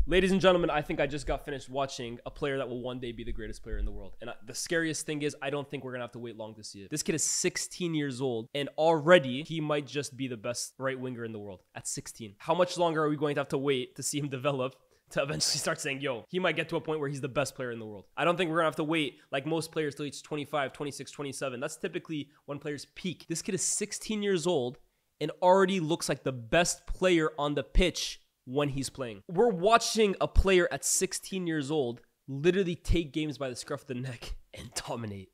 Ladies and gentlemen, I think I just got finished watching a player that will one day be the greatest player in the world. And the scariest thing is I don't think we're going to have to wait long to see it. This kid is 16 years old and already he might just be the best right winger in the world at 16. How much longer are we going to have to wait to see him develop to eventually start saying, yo, he might get to a point where he's the best player in the world? I don't think we're going to have to wait like most players till he's 25, 26, 27. That's typically when players peak. This kid is 16 years old and already looks like the best player on the pitch when he's playing. We're watching a player at 16 years old literally take games by the scruff of the neck and dominate.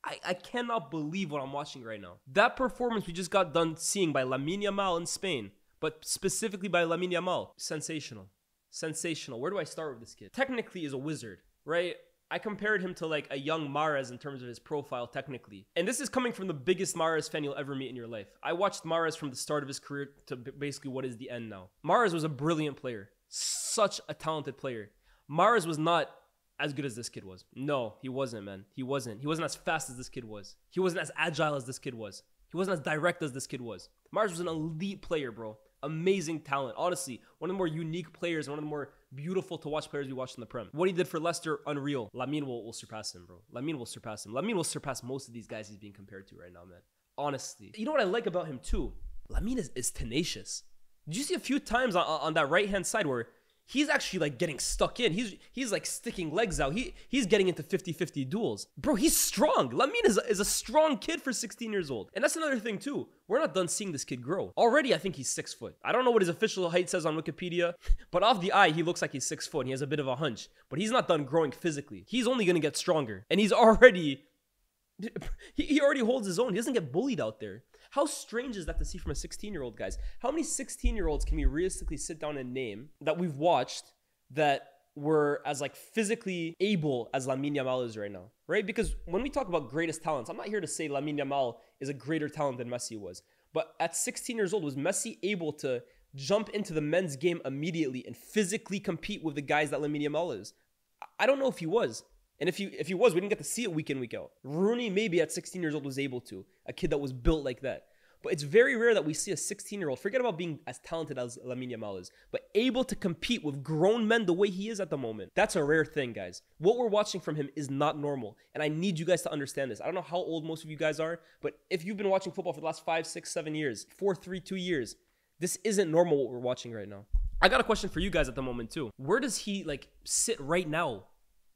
I cannot believe what I'm watching right now. That performance we just got done seeing by Lamine Yamal in Spain, but specifically by Lamine Yamal, sensational. Sensational. Where do I start with this kid? Technically is a wizard, right? I compared him to like a young Mahrez in terms of his profile technically. And this is coming from the biggest Mahrez fan you'll ever meet in your life. I watched Mahrez from the start of his career to basically what is the end now. Mahrez was a brilliant player. Such a talented player. Mahrez was not as good as this kid was. No, he wasn't, man. He wasn't. He wasn't as fast as this kid was. He wasn't as agile as this kid was. He wasn't as direct as this kid was. Mahrez was an elite player, bro. Amazing talent. Honestly, one of the more unique players, one of the more beautiful to watch players we watched in the Prem. What he did for Leicester, unreal. Lamine will surpass him, bro. Lamine will surpass him. Lamine will surpass most of these guys he's being compared to right now, man. Honestly. You know what I like about him too? Lamine is tenacious. Did you see a few times on that right-hand side where he's actually like getting stuck in? He's like sticking legs out. He's getting into 50-50 duels. Bro, he's strong. Lamine is a strong kid for 16 years old. And that's another thing too. We're not done seeing this kid grow. Already, I think he's 6 foot. I don't know what his official height says on Wikipedia, but off the eye, he looks like he's 6 foot. And he has a bit of a hunch, but he's not done growing physically. He's only going to get stronger. And he's already, he already holds his own. He doesn't get bullied out there. How strange is that to see from a 16-year-old, guys? How many 16-year-olds can we realistically sit down and name that we've watched that were as like physically able as Lamine Yamal is right now, right? Because when we talk about greatest talents, I'm not here to say Lamine Yamal is a greater talent than Messi was. But at 16 years old, was Messi able to jump into the men's game immediately and physically compete with the guys that Lamine Yamal is? I don't know if he was. And if he was, we didn't get to see it week in, week out. Rooney maybe at 16 years old was able to. A kid that was built like that. But it's very rare that we see a 16-year-old, forget about being as talented as Lamine Yamal is, but able to compete with grown men the way he is at the moment. That's a rare thing, guys. What we're watching from him is not normal. And I need you guys to understand this. I don't know how old most of you guys are, but if you've been watching football for the last 5, 6, 7 years, 4, 3, 2 years, this isn't normal what we're watching right now. I got a question for you guys at the moment too. Where does he like sit right now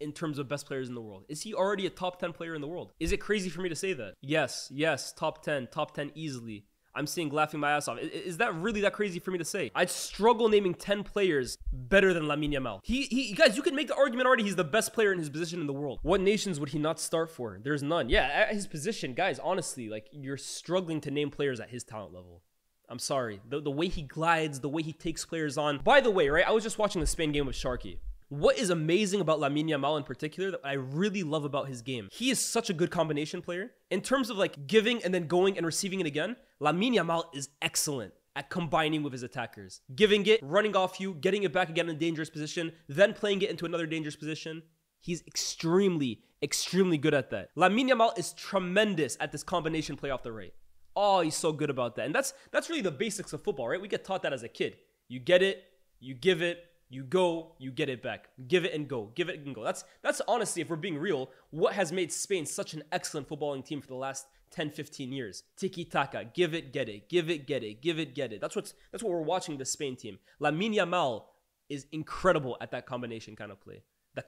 in terms of best players in the world? Is he already a top 10 player in the world? Is it crazy for me to say that? Yes, top 10 easily. I'm seeing laughing my ass off. Is that really that crazy for me to say? I'd struggle naming 10 players better than Lamine Yamal. Guys, you can make the argument already he's the best player in his position in the world. What nations would he not start for? There's none. Yeah, at his position, guys, honestly, like you're struggling to name players at his talent level. I'm sorry. The way he glides, the way he takes players on. By the way, right, I was just watching the Spain game with Sharky. What is amazing about Lamine Yamal in particular that I really love about his game, he is such a good combination player. In terms of like giving and then going and receiving it again, Lamine Yamal is excellent at combining with his attackers. Giving it, running off you, getting it back again in a dangerous position, then playing it into another dangerous position. He's extremely good at that. Lamine Yamal is tremendous at this combination play off the right. Oh, he's so good about that. And that's really the basics of football, right? We get taught that as a kid. You get it, you give it, you go, you get it back. Give it and go. Give it and go. That's honestly, if we're being real, what has made Spain such an excellent footballing team for the last 10, 15 years. Tiki-taka. Give it, get it. Give it, get it. Give it, get it. That's what we're watching the Spain team. Lamine Yamal is incredible at that combination kind of play. The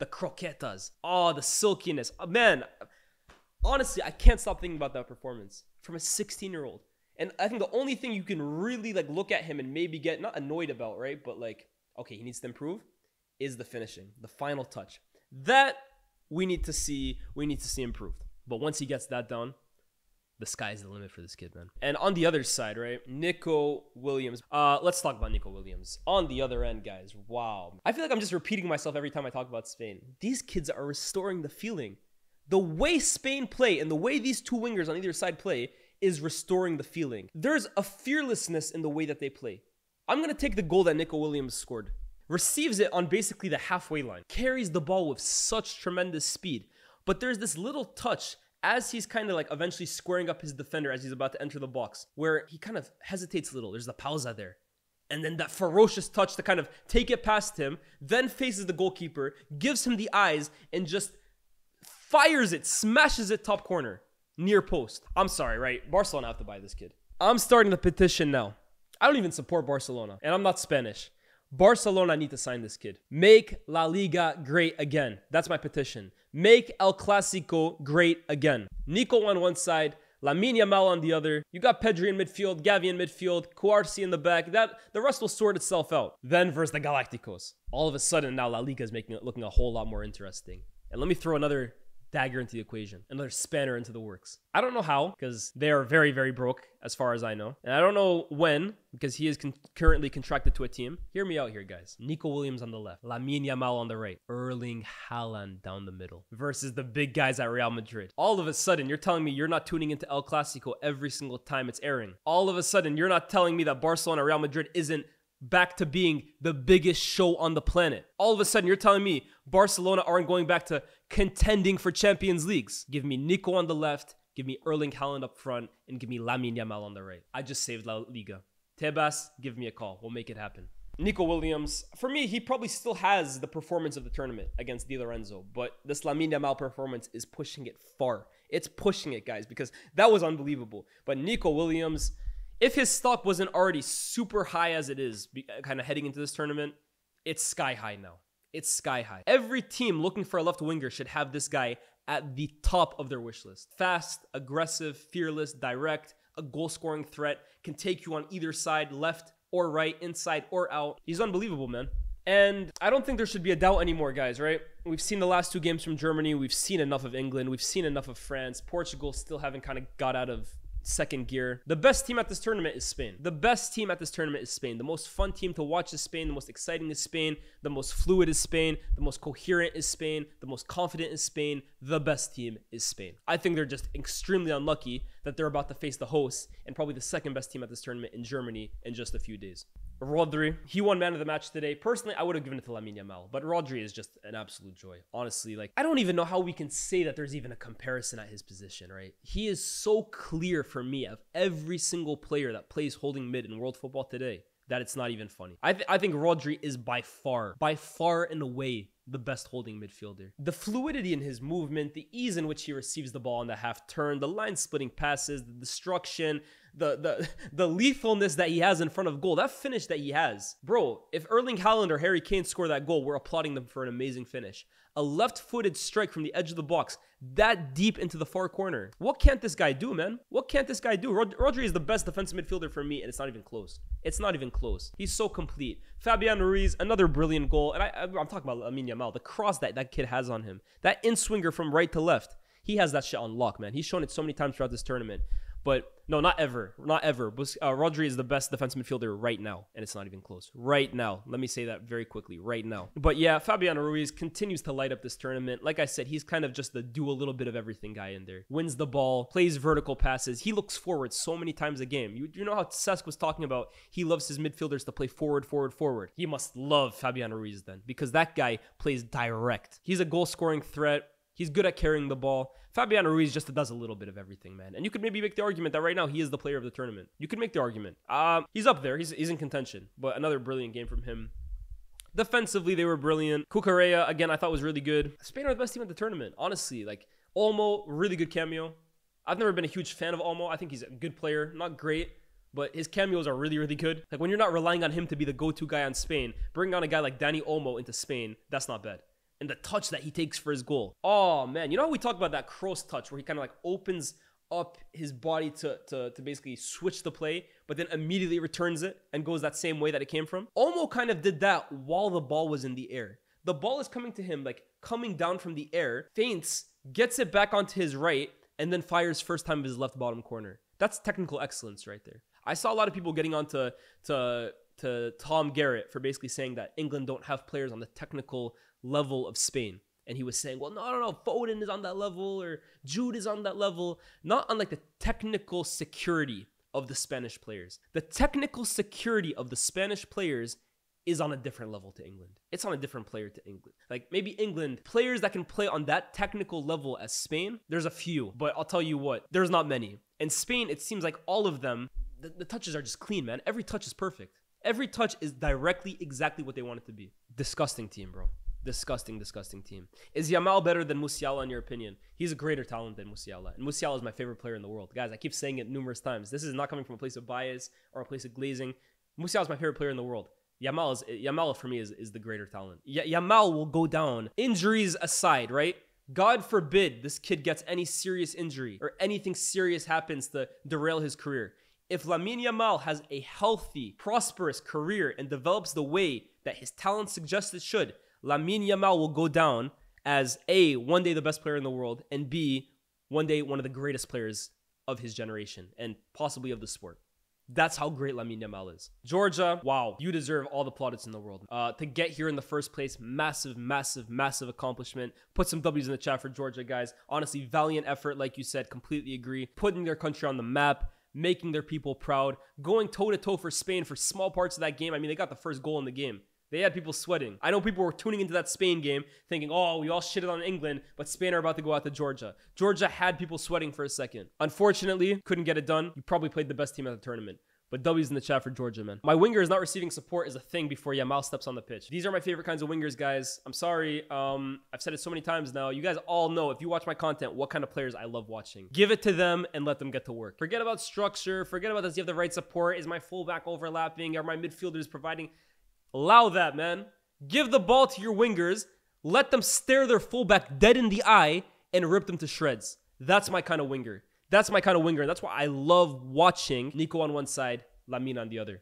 croquetas. Oh, the silkiness. Man, honestly, I can't stop thinking about that performance from a 16-year-old. And I think the only thing you can really like look at him and maybe get not annoyed about, right? But like, okay, he needs to improve, is the finishing, the final touch. That we need to see improved. But once he gets that down, the sky's the limit for this kid, man. And on the other side, right, Nico Williams. Let's talk about Nico Williams. On the other end, guys, wow. I feel like I'm just repeating myself every time I talk about Spain. These kids are restoring the feeling. The way Spain play and the way these two wingers on either side play is restoring the feeling. There's a fearlessness in the way that they play. I'm going to take the goal that Nico Williams scored. Receives it on basically the halfway line. Carries the ball with such tremendous speed. But there's this little touch as he's kind of like eventually squaring up his defender as he's about to enter the box, where he kind of hesitates a little. There's the pausa there. And then that ferocious touch to kind of take it past him, then faces the goalkeeper, gives him the eyes, and just fires it, smashes it top corner, near post. I'm sorry, right? Barcelona have to buy this kid. I'm starting the petition now. I don't even support Barcelona, and I'm not Spanish. Barcelona need to sign this kid. Make La Liga great again. That's my petition. Make El Clasico great again. Nico on one side, Lamine Yamal on the other. You got Pedri in midfield, Gavi in midfield, Cuarsi in the back. The rest will sort itself out. Then versus the Galacticos. All of a sudden now La Liga is making it looking a whole lot more interesting. And let me throw another dagger into the equation, another spanner into the works. I don't know how, because they are very, very broke as far as I know. And I don't know when, because he is currently contracted to a team. Hear me out here, guys. Nico Williams on the left, Lamine Yamal on the right, Erling Haaland down the middle versus the big guys at Real Madrid. All of a sudden, you're telling me you're not tuning into El Clasico every single time it's airing. All of a sudden, you're not telling me that Barcelona Real Madrid isn't back to being the biggest show on the planet. All of a sudden, you're telling me Barcelona aren't going back to contending for Champions Leagues. Give me Nico on the left, give me Erling Haaland up front, and give me Lamine Yamal on the right. I just saved La Liga. Tebas, give me a call. We'll make it happen. Nico Williams, for me, he probably still has the performance of the tournament against Di Lorenzo, but this Lamine Yamal performance is pushing it far. It's pushing it, guys, because that was unbelievable. But Nico Williams, if his stock wasn't already super high as it is, kind of heading into this tournament, it's sky high now. It's sky high. Every team looking for a left winger should have this guy at the top of their wish list. Fast, aggressive, fearless, direct, a goal-scoring threat, can take you on either side, left or right, inside or out. He's unbelievable, man. And I don't think there should be a doubt anymore, guys, right? We've seen the last two games from Germany. We've seen enough of England. We've seen enough of France. Portugal still haven't kind of got out of second gear. The best team at this tournament is Spain. The best team at this tournament is Spain. The most fun team to watch is Spain. The most exciting is Spain. The most fluid is Spain. The most coherent is Spain. The most confident is Spain. The best team is Spain. I think they're just extremely unlucky that they're about to face the hosts and probably the second best team at this tournament in Germany in just a few days. Rodri, he won man of the match today. Personally, I would have given it to Lamine Yamal, but Rodri is just an absolute joy. Honestly, like, I don't even know how we can say that there's even a comparison at his position, right? He is so clear for me of every single player that plays holding mid in world football today that it's not even funny. I think Rodri is by far and away the best holding midfielder. The fluidity in his movement, the ease in which he receives the ball on the half turn, the line splitting passes, the destruction, the lethalness that he has in front of goal, that finish that he has. Bro, if Erling Haaland or Harry Kane score that goal, we're applauding them for an amazing finish. A left-footed strike from the edge of the box, that deep into the far corner. What can't this guy do, man? What can't this guy do? Rodri is the best defensive midfielder for me, and it's not even close. It's not even close. He's so complete. Fabian Ruiz, another brilliant goal. And I'm talking about Lamine Yamal, the cross that kid has on him. That in-swinger from right to left. He has that shit on lock, man. He's shown it so many times throughout this tournament. But no, not ever. Not ever. Rodri is the best defensive midfielder right now, and it's not even close. Right now. Let me say that very quickly. Right now. But yeah, Fabian Ruiz continues to light up this tournament. Like I said, he's kind of just the do a little bit of everything guy in there. Wins the ball, plays vertical passes. He looks forward so many times a game. You know how Cesc was talking about he loves his midfielders to play forward, forward, forward. He must love Fabian Ruiz then, because that guy plays direct. He's a goal-scoring threat. He's good at carrying the ball. Fabian Ruiz just does a little bit of everything, man. And you could maybe make the argument that right now he is the player of the tournament. You could make the argument. He's up there. He's in contention. But another brilliant game from him. Defensively, they were brilliant. Cucurella, again, I thought was really good. Spain are the best team at the tournament. Honestly, like, Olmo, really good cameo. I've never been a huge fan of Olmo. I think he's a good player. Not great, but his cameos are really, really good. Like, when you're not relying on him to be the go-to guy on Spain, bring on a guy like Dani Olmo into Spain, that's not bad. And the touch that he takes for his goal. Oh, man. You know how we talk about that cross touch where he kind of like opens up his body to basically switch the play, but then immediately returns it and goes that same way that it came from? Olmo kind of did that while the ball was in the air. The ball is coming to him, like coming down from the air, feints, gets it back onto his right, and then fires first time of his left bottom corner. That's technical excellence right there. I saw a lot of people getting on to Tom Garrett for basically saying that England don't have players on the technical level of Spain. And he was saying, well, no, Foden is on that level or Jude is on that level. Not on like the technical security of the Spanish players. The technical security of the Spanish players is on a different level to England. It's on a different player to England. Like maybe England, players that can play on that technical level as Spain, there's a few, but I'll tell you what, there's not many. And Spain, it seems like all of them, the touches are just clean, man. Every touch is perfect. Every touch is directly exactly what they want it to be. Disgusting team, bro. Disgusting, disgusting team. Is Yamal better than Musiala in your opinion? He's a greater talent than Musiala. And Musiala is my favorite player in the world. Guys, I keep saying it numerous times. This is not coming from a place of bias or a place of glazing. Musiala is my favorite player in the world. Yamal for me is the greater talent. Yamal will go down. Injuries aside, right? God forbid this kid gets any serious injury or anything serious happens to derail his career. If Lamine Yamal has a healthy, prosperous career and develops the way that his talent suggests it should, Lamine Yamal will go down as A, one day the best player in the world, and B, one day one of the greatest players of his generation and possibly of the sport. That's how great Lamine Yamal is. Georgia, wow, you deserve all the plaudits in the world. To get here in the first place, massive, massive, massive accomplishment. Put some W's in the chat for Georgia, guys. Honestly, valiant effort, like you said, completely agree. Putting their country on the map, making their people proud, going toe-to-toe for Spain for small parts of that game. I mean, they got the first goal in the game. They had people sweating. I know people were tuning into that Spain game thinking, oh, we all shitted on England, but Spain are about to go out to Georgia. Georgia had people sweating for a second. Unfortunately, couldn't get it done. You probably played the best team at the tournament. But W's in the chat for Georgia, man. My winger is not receiving support is a thing before Yamal steps on the pitch. These are my favorite kinds of wingers, guys. I'm sorry. I've said it so many times now. You guys all know, if you watch my content, what kind of players I love watching. Give it to them and let them get to work. Forget about structure. Forget about does he have the right support? Is my fullback overlapping? Are my midfielders providing? Allow that, man. Give the ball to your wingers. Let them stare their fullback dead in the eye and rip them to shreds. That's my kind of winger. That's my kind of winger. And that's why I love watching Nico on one side, Lamine on the other.